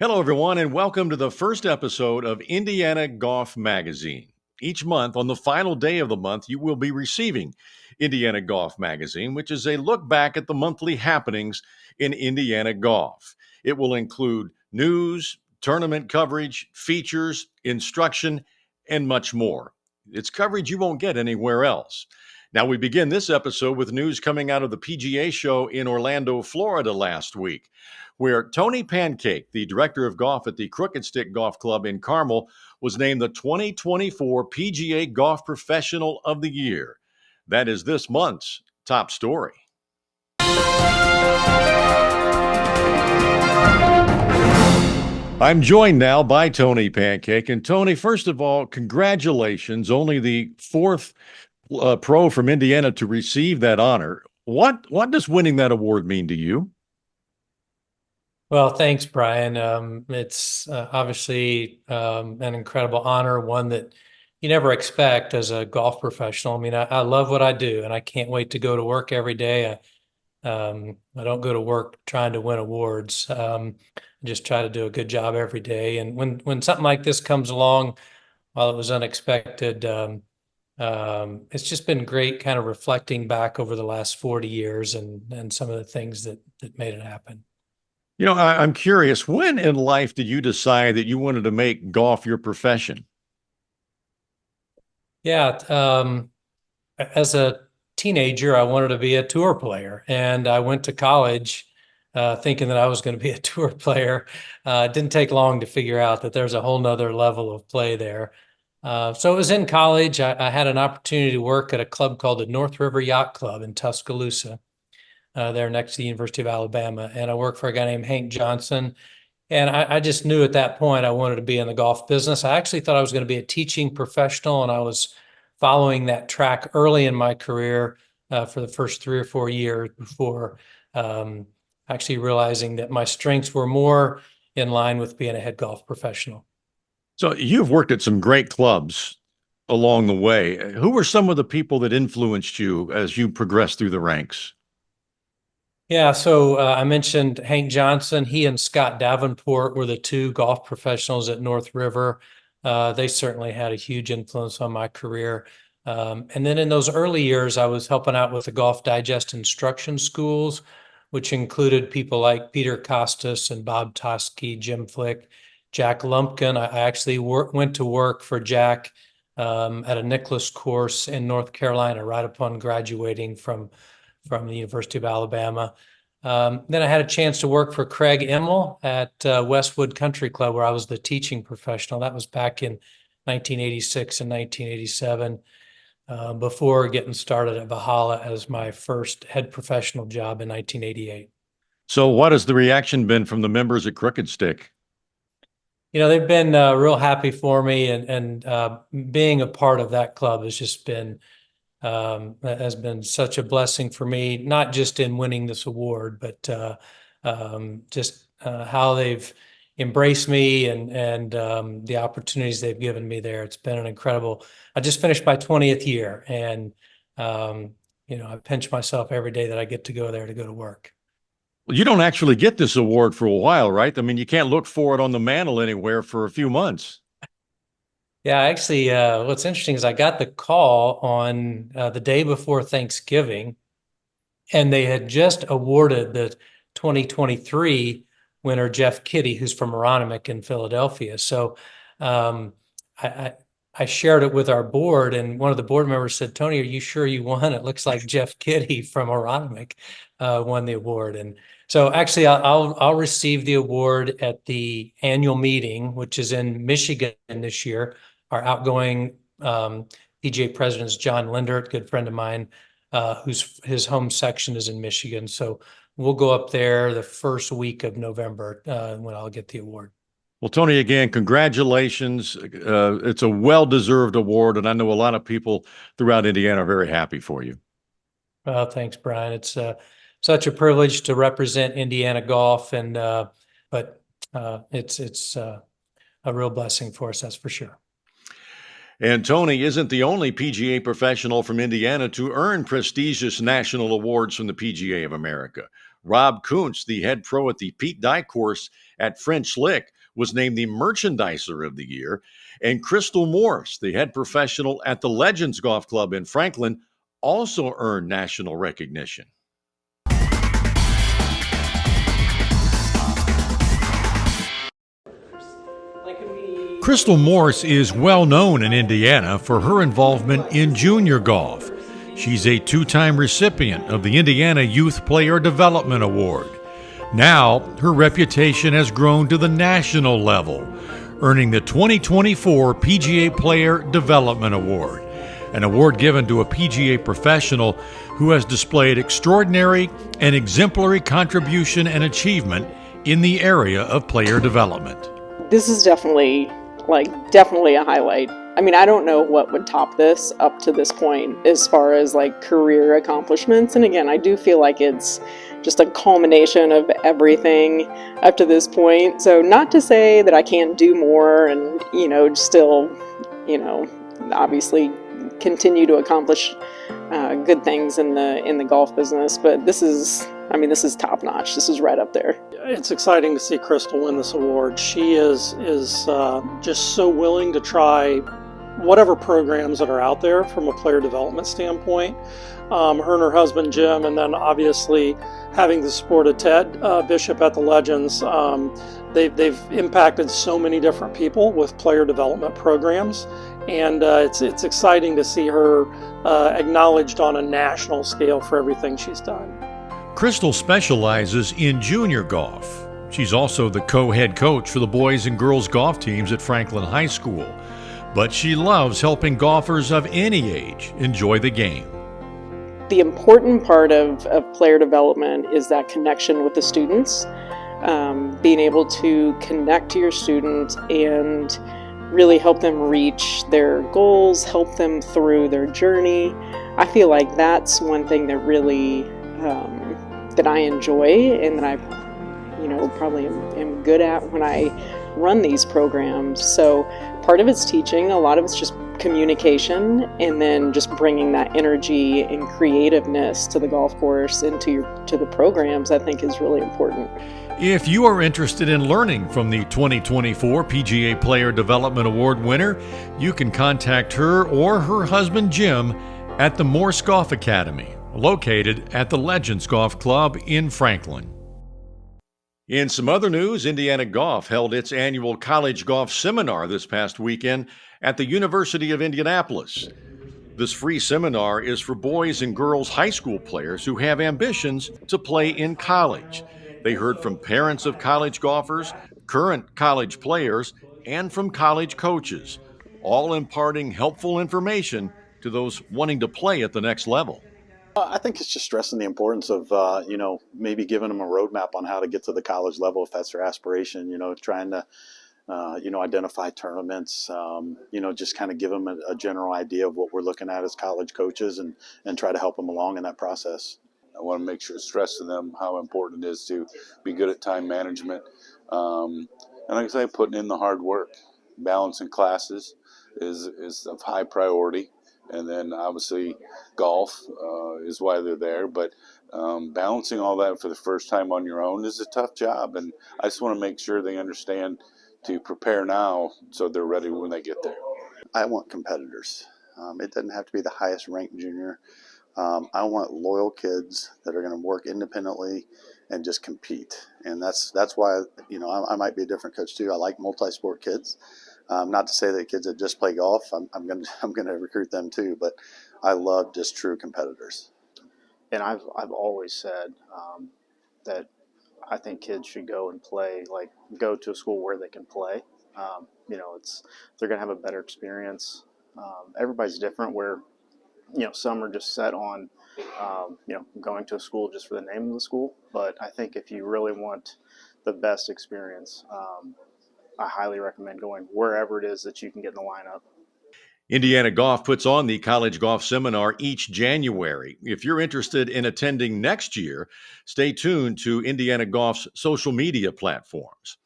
Hello, everyone, and welcome to the first episode of Indiana Golf Magazine. Each month, on the final day of the month, you will be receiving Indiana Golf Magazine, which is a look back at the monthly happenings in Indiana golf. It will include news, tournament coverage, features, instruction, and much more. It's coverage you won't get anywhere else. Now, we begin this episode with news coming out of the PGA show in Orlando, Florida last week, where Tony Pancake, the director of golf at the Crooked Stick Golf Club in Carmel, was named the 2024 PGA Golf Professional of the Year. That is this month's top story. I'm joined now by Tony Pancake. And Tony, first of all, congratulations. Only the fourth pro from Indiana to receive that honor. What does winning that award mean to you? Well, thanks, Brian. It's obviously an incredible honor, one that you never expect as a golf professional. I mean, I love what I do, and I can't wait to go to work every day. I don't go to work trying to win awards. I just try to do a good job every day. And when something like this comes along, while it was unexpected, it's just been great kind of reflecting back over the last 40 years and some of the things that made it happen. You know, I'm curious, when in life did you decide that you wanted to make golf your profession? Yeah, as a teenager, I wanted to be a tour player, and I went to college thinking that I was going to be a tour player. It didn't take long to figure out that there's a whole nother level of play there. So it was in college. I had an opportunity to work at a club called the North River Yacht Club in Tuscaloosa, there next to the University of Alabama. And I worked for a guy named Hank Johnson. And I just knew at that point I wanted to be in the golf business. I actually thought I was going to be a teaching professional, and I was following that track early in my career for the first 3 or 4 years before actually realizing that my strengths were more in line with being a head golf professional. So you've worked at some great clubs along the way. Who were some of the people that influenced you as you progressed through the ranks? Yeah, so I mentioned Hank Johnson. He and Scott Davenport were the two golf professionals at North River. They certainly had a huge influence on my career. And then in those early years, I was helping out with the Golf Digest instruction schools, which included people like Peter Costas and Bob Toski, Jim Flick, Jack Lumpkin. I actually went to work for Jack at a Nicholas course in North Carolina right upon graduating from the University of Alabama. Then I had a chance to work for Craig Immel at Westwood Country Club, where I was the teaching professional. That was back in 1986 and 1987, before getting started at Valhalla as my first head professional job in 1988. So what has the reaction been from the members at Crooked Stick? You know, they've been real happy for me, and being a part of that club has been such a blessing for me, not just in winning this award, but just how they've embraced me and the opportunities they've given me there. It's been an incredible. I just finished my 20th year, and I pinch myself every day that I get to go there to go to work. Well, you don't actually get this award for a while, right? I mean, you can't look for it on the mantle anywhere for a few months. Yeah, actually, what's interesting is I got the call on the day before Thanksgiving, and they had just awarded the 2023 winner, Jeff Kitty, who's from Aronimink in Philadelphia. So um, I shared it with our board, and one of the board members said, "Tony, are you sure you won? It looks like Jeff Kitty from Aronimink won the award." And so actually, I'll receive the award at the annual meeting, which is in Michigan this year. Our outgoing PGA president is John Lindert, good friend of mine, whose his home section is in Michigan. So we'll go up there the first week of November when I'll get the award. Well, Tony, again, congratulations. It's a well-deserved award, and I know a lot of people throughout Indiana are very happy for you. Well, thanks, Brian. It's such a privilege to represent Indiana golf, and but it's a real blessing for us, that's for sure. And Tony isn't the only PGA professional from Indiana to earn prestigious national awards from the PGA of America. Rob Kuntz, the head pro at the Pete Dye course at French Lick, was named the Merchandiser of the Year. And Crystal Morse, the head professional at the Legends Golf Club in Franklin, also earned national recognition. Crystal Morse is well known in Indiana for her involvement in junior golf. She's a two-time recipient of the Indiana Youth Player Development Award. Now, her reputation has grown to the national level, earning the 2024 PGA Player Development Award, an award given to a PGA professional who has displayed extraordinary and exemplary contribution and achievement in the area of player development. This is definitely a highlight. I mean, I don't know what would top this up to this point as far as like career accomplishments. And again, I do feel like it's just a culmination of everything up to this point. So not to say that I can't do more and, still, obviously continue to accomplish good things in the golf business. But this is top notch. This is right up there. It's exciting to see Crystal win this award. She is just so willing to try whatever programs that are out there from a player development standpoint. Her and her husband Jim, and then obviously having the support of Ted Bishop at the Legends, they've impacted so many different people with player development programs, and it's exciting to see her acknowledged on a national scale for everything she's done. Crystal specializes in junior golf. She's also the co-head coach for the boys and girls golf teams at Franklin High School. But she loves helping golfers of any age enjoy the game. The important part of player development is that connection with the students, being able to connect to your students and really help them reach their goals, help them through their journey. I feel like that's one thing that really that I enjoy and that I probably am good at when I run these programs. So part of it's teaching, a lot of it's just communication, and then just bringing that energy and creativeness to the golf course and to the programs, I think is really important. If you are interested in learning from the 2024 PGA Player Development Award winner, you can contact her or her husband Jim at the Morse Golf Academy, located at the Legends Golf Club in Franklin. In some other news, Indiana Golf held its annual college golf seminar this past weekend at the University of Indianapolis. This free seminar is for boys and girls high school players who have ambitions to play in college. They heard from parents of college golfers, current college players, and from college coaches, all imparting helpful information to those wanting to play at the next level. I think it's just stressing the importance of, maybe giving them a roadmap on how to get to the college level if that's their aspiration, trying to, identify tournaments, just kind of give them a general idea of what we're looking at as college coaches and try to help them along in that process. I want to make sure stress to them how important it is to be good at time management. And like I say, putting in the hard work, balancing classes is of high priority. And then obviously golf is why they're there. But balancing all that for the first time on your own is a tough job. And I just want to make sure they understand to prepare now so they're ready when they get there. I want competitors. It doesn't have to be the highest ranked junior. I want loyal kids that are going to work independently and just compete. And that's why, I might be a different coach too. I like multi-sport kids. Not to say that kids that just play golf, I'm going to recruit them too, but I love just true competitors. And I've always said that I think kids should go and play, go to a school where they can play. They're going to have a better experience. Everybody's different where, some are just set on, going to a school just for the name of the school. But I think if you really want the best experience, I highly recommend going wherever it is that you can get in the lineup. Indiana Golf puts on the College Golf Seminar each January. If you're interested in attending next year, stay tuned to Indiana Golf's social media platforms.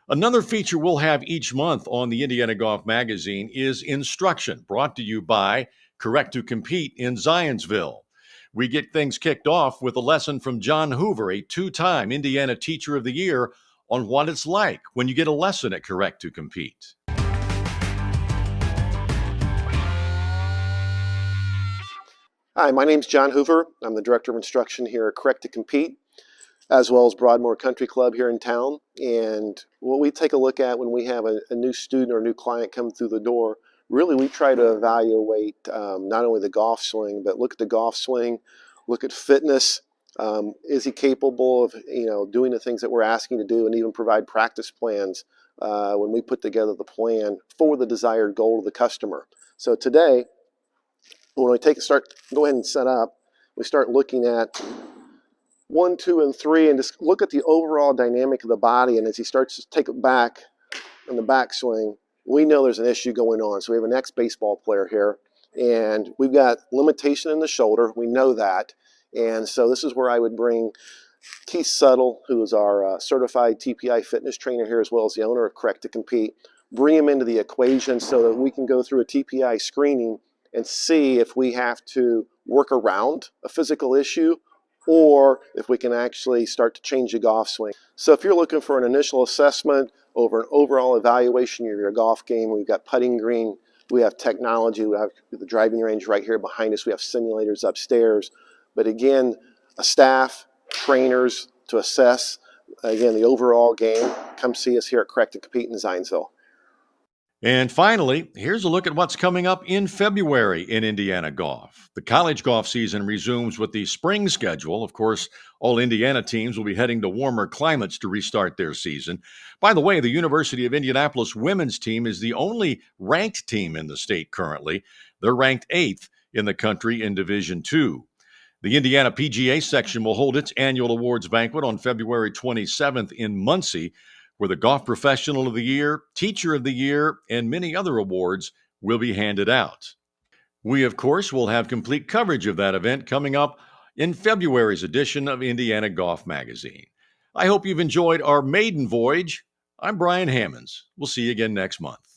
Another feature we'll have each month on the Indiana Golf Magazine is Instruction, brought to you by Correct to Compete in Zionsville. We get things kicked off with a lesson from John Hoover, a two-time Indiana Teacher of the Year, on what it's like when you get a lesson at Correct to Compete. Hi, my name's John Hoover. I'm the Director of Instruction here at Correct to Compete, as well as Broadmoor Country Club here in town. And what we take a look at when we have a new student or a new client come through the door, really we try to evaluate not only the golf swing, but look at the golf swing, look at fitness. Is he capable of doing the things that we're asking to do, and even provide practice plans when we put together the plan for the desired goal of the customer. So today, when we go ahead and set up, we start looking at 1, 2, and 3, and just look at the overall dynamic of the body. And as he starts to take it back in the backswing, we know there's an issue going on. So we have an ex-baseball player here, and we've got limitation in the shoulder. We know that. And so this is where I would bring Keith Suttle, who is our certified TPI fitness trainer here, as well as the owner of Correct to Compete, bring him into the equation so that we can go through a TPI screening and see if we have to work around a physical issue or if we can actually start to change the golf swing. So if you're looking for an initial assessment over an overall evaluation of your golf game, we've got putting green, we have technology, we have the driving range right here behind us, we have simulators upstairs. But again, a staff, trainers to assess, again, the overall game. Come see us here at Correct to Compete in Zionsville. And finally, here's a look at what's coming up in February in Indiana golf. The college golf season resumes with the spring schedule. Of course, all Indiana teams will be heading to warmer climates to restart their season. By the way, the University of Indianapolis women's team is the only ranked team in the state currently. They're ranked 8th in the country in Division II. The Indiana PGA section will hold its annual awards banquet on February 27th in Muncie, where the Golf Professional of the Year, Teacher of the Year, and many other awards will be handed out. We, of course, will have complete coverage of that event coming up in February's edition of Indiana Golf Magazine. I hope you've enjoyed our maiden voyage. I'm Brian Hammonds. We'll see you again next month.